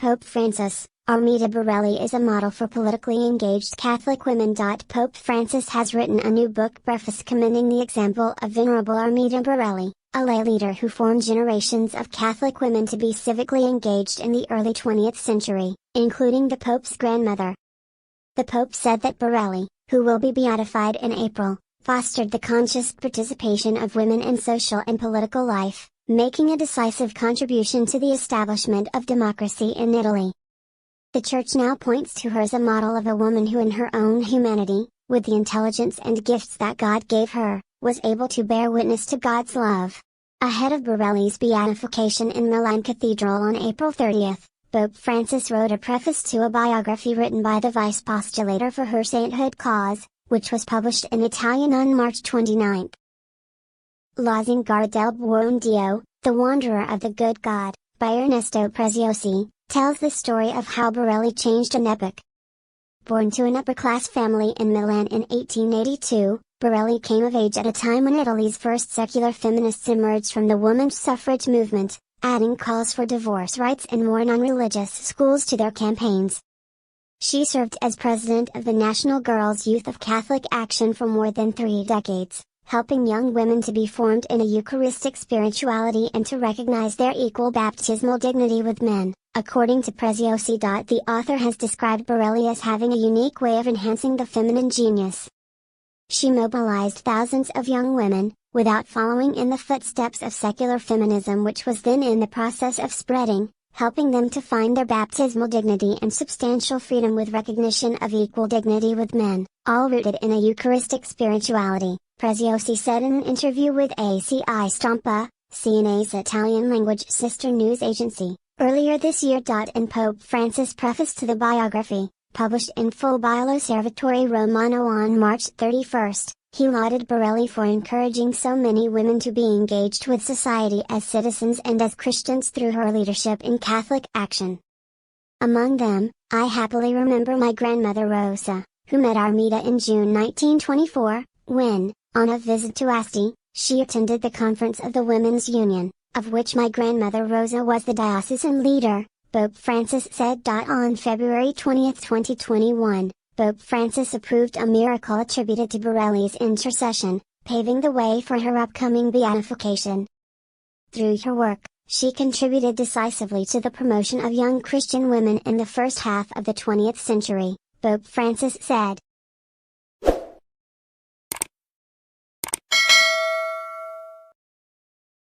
Pope Francis, Armida Barelli is a model for politically engaged Catholic women. Pope Francis has written a new book preface commending the example of Venerable Armida Barelli, a lay leader who formed generations of Catholic women to be civically engaged in the early 20th century, including the Pope's grandmother. The Pope said that Barelli, who will be beatified in April, fostered the conscious participation of women in social and political life, making a decisive contribution to the establishment of democracy in Italy. The Church now points to her as a model of a woman who in her own humanity, with the intelligence and gifts that God gave her, was able to bear witness to God's love. Ahead of Barelli's beatification in Milan Cathedral on April 30, Pope Francis wrote a preface to a biography written by the vice postulator for her sainthood cause, which was published in Italian on March 29. La Zingara del Buon Dio, The Wanderer of the Good God, by Ernesto Preziosi, tells the story of how Barelli changed an epoch. Born to an upper-class family in Milan in 1882, Barelli came of age at a time when Italy's first secular feminists emerged from the women's suffrage movement, adding calls for divorce rights and more non-religious schools to their campaigns. She served as president of the National Girls' Youth of Catholic Action for more than 3 decades, helping young women to be formed in a Eucharistic spirituality and to recognize their equal baptismal dignity with men. According to Preziosi, the author has described Barelli as having a unique way of enhancing the feminine genius. She mobilized thousands of young women, without following in the footsteps of secular feminism, which was then in the process of spreading, helping them to find their baptismal dignity and substantial freedom with recognition of equal dignity with men, all rooted in a Eucharistic spirituality, Preziosi said in an interview with ACI Stampa, CNA's Italian-language sister news agency, earlier this year. In Pope Francis' preface to the biography, published in full by L'Osservatore Romano on March 31, he lauded Barelli for encouraging so many women to be engaged with society as citizens and as Christians through her leadership in Catholic action. Among them, I happily remember my grandmother Rosa, who met Armida in June 1924, when, on a visit to Asti, she attended the conference of the Women's Union, of which my grandmother Rosa was the diocesan leader, Pope Francis said. On February 20, 2021, Pope Francis approved a miracle attributed to Barelli's intercession, paving the way for her upcoming beatification. Through her work, she contributed decisively to the promotion of young Christian women in the first half of the 20th century, Pope Francis said.